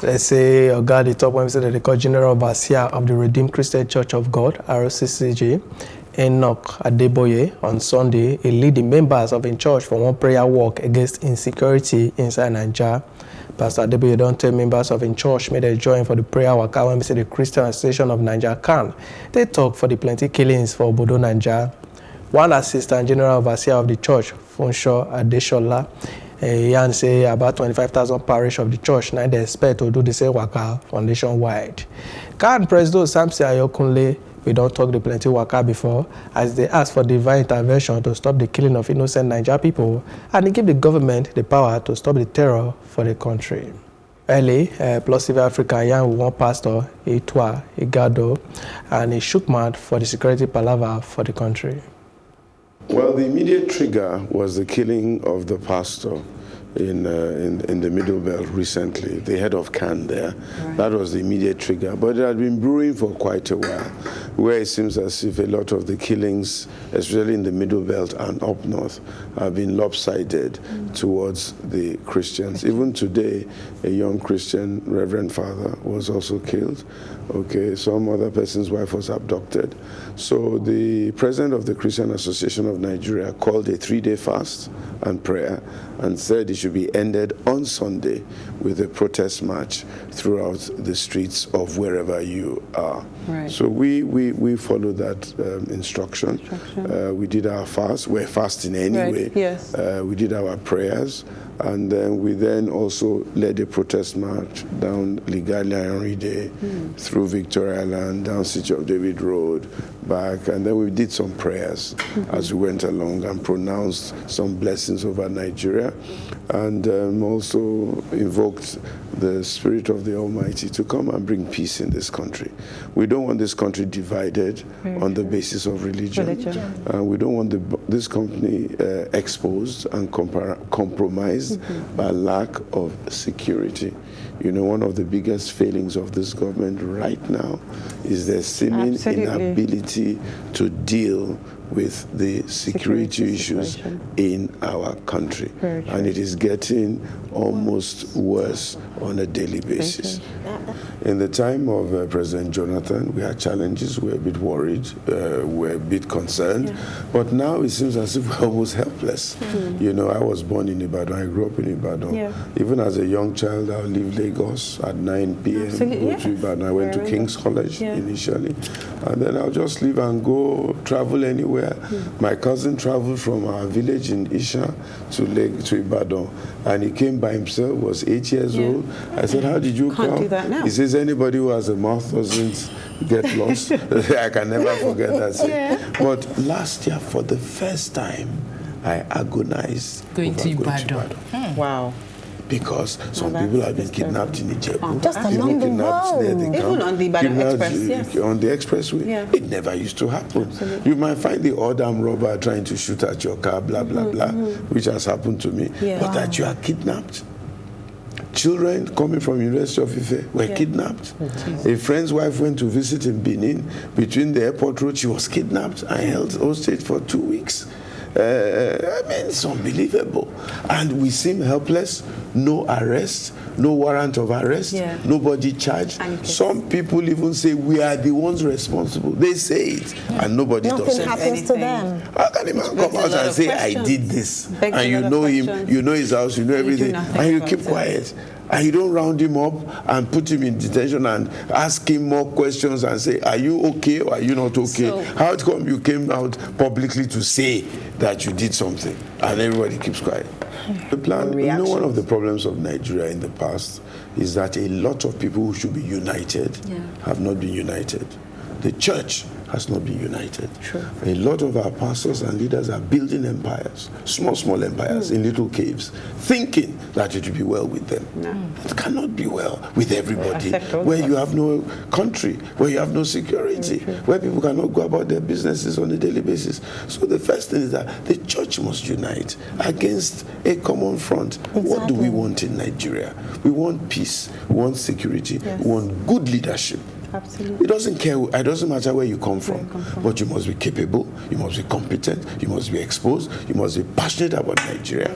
let's say, Oga, the top one, we say that they call General Overseer of the Redeemed Christian Church of God, R.C.C.G., Enoch Adeboye, on Sunday, he lead the members of the church for one prayer walk against insecurity inside Naija. Pastor Adeboye don't tell members of the church may they join for the prayer Waka when we say the Christian Association of Naija C.A.N. They talk for the plenty killings for Obodo Naija. One assistant general overseer of the church, Funsho Adeshola, he say about 25,000 parish of the church now they expect to do the same Waka foundation wide. C.A.N. President Samson Ayokunle, we don't talk the plenty Waka before, as they ask for divine intervention to stop the killing of innocent Naija people and they give the government the power to stop the terror for the country. Early, Plus Civil Africa yarn with one pastor, Itwa Igado, and he shook mad for the security palaver for the country. Well, the immediate trigger was the killing of the pastor in the Middle Belt recently, the head of C.A.N there. Right. That was the immediate trigger. But it had been brewing for quite a while, where it seems as if a lot of the killings, especially in the Middle Belt and up north, have been lopsided towards the Christians. Even today, a young Christian Reverend Father was also killed. Okay, some other person's wife was abducted. So the president of the Christian Association of Nigeria called a 3-day fast and prayer and said it should be ended on Sunday with a protest march throughout the streets of wherever you are. Right. So we followed that instruction. We did our fast. We're fasting anyway. Right. Yes. We did our prayers. And then we also led a protest march down Ligali Henry through Victoria Island, down City of David Road, back. And then we did some prayers as we went along and pronounced some blessings over Nigeria. And also invoked the Spirit of the Almighty to come and bring peace in this country. We don't want this country divided on the basis of religion. We don't want this company exposed and compromised by lack of security. You know, one of the biggest failings of this government right now is their seeming inability to deal with the security issues in our country. And it is getting almost worse on a daily basis. In the time of President Jonathan, we had challenges, we were a bit worried, we were a bit concerned, but now it seems as if we're almost helpless. You know, I was born in Ibadan, I grew up in Ibadan. Even as a young child, I would leave Lagos at 9 p.m., go to Ibadan. I went to King's College initially, and then I'll just leave and go travel anywhere. My cousin traveled from our village in Isha to Ibadan, and he came by himself, was 8 years old. I said, how did you come? Do that now. He says, anybody who has a mouth doesn't get lost. I can never forget that. But last year, for the first time, I agonized going to Ibadan. Wow. Because some people have been kidnapped in Ijebu. Just along the road. Even on the Ibadan Express, on the expressway. It never used to happen. Absolutely. You might find the odd armed robber trying to shoot at your car, blah, blah, blah, which has happened to me. But that you are kidnapped. Children coming from University of Ife were kidnapped. A friend's wife went to visit in Benin. Between the airport road, she was kidnapped and held hostage for 2 weeks. I mean, it's unbelievable. And we seem helpless. No arrest, no warrant of arrest, nobody charged. Some people even say we are the ones responsible. They say it, and nobody does anything. Nothing happens to them. How can a man come out and say, I did this? And you know him, you know his house, you know everything, and you keep quiet. And you don't round him up and put him in detention and ask him more questions and say, are you okay or are you not okay? So, how come you came out publicly to say that you did something and everybody keeps quiet? The plan, you know, one of the problems of Nigeria in the past is that a lot of people who should be united have not been united. The church has not been united. Sure. A lot of our pastors and leaders are building empires, small empires in little caves, thinking that it will be well with them. No. It cannot be well with everybody, where you have no country, where you have no security, where people cannot go about their businesses on a daily basis. So the first thing is that the church must unite against a common front. Exactly. What do we want in Nigeria? We want peace, we want security, we want good leadership. Absolutely. It doesn't care. It doesn't matter where you come from, but you must be capable. You must be competent. You must be exposed. You must be passionate about Nigeria.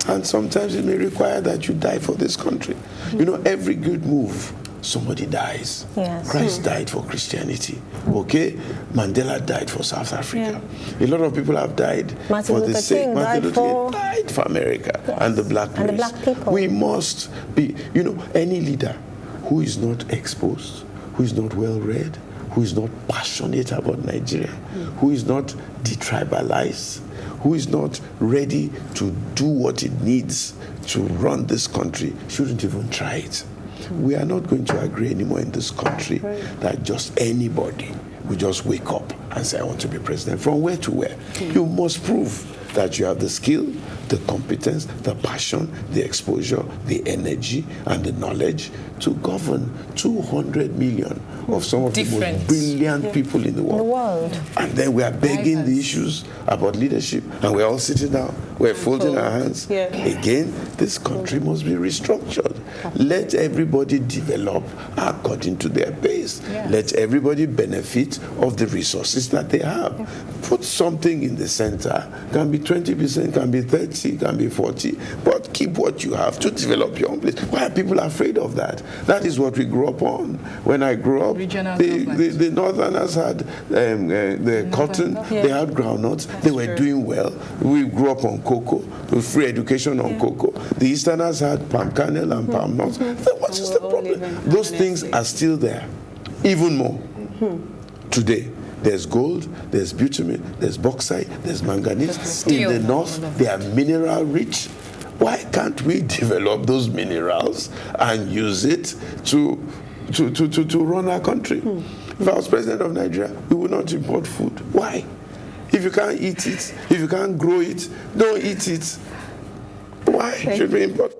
And sometimes it may require that you die for this country. You know, every good move, somebody dies. Yes. Christ died for Christianity. Okay, Mandela died for South Africa. A lot of people have died Martin for the Luther sake. King Martin died Luther King died for America and the black and the race. black people. We must be. You know, any leader who is not exposed, who is not well read, who is not passionate about Nigeria, who is not detribalized, who is not ready to do what it needs to run this country, shouldn't even try it. We are not going to agree anymore in this country that just anybody will just wake up and say, I want to be president. From where to where? You must prove that you have the skill, the competence, the passion, the exposure, the energy, and the knowledge to govern 200 million of some of the most brilliant people in the world. And then we are begging the issues about leadership, and we're all sitting down, we're folding our hands. Again, this country must be restructured. Let everybody develop according to their pace. Let everybody benefit of the resources that they have. Put something in the center, can be 20%, can be 30%, can be 40%, but keep what you have to develop your own place. Why are people afraid of that? That is what we grew up on. When I grew up, the Northerners had the cotton, they had groundnuts, they were doing well. We grew up on cocoa, with free education on cocoa. The Easterners had palm kernel and palm nuts. What is the problem? Those things are still there, even more today. There's gold, there's bitumen, there's bauxite, there's manganese. In the north, they are mineral rich. Why can't we develop those minerals and use it to run our country? If I was president of Nigeria, we would not import food. Why? If you can't eat it, if you can't grow it, don't eat it. Why should we import?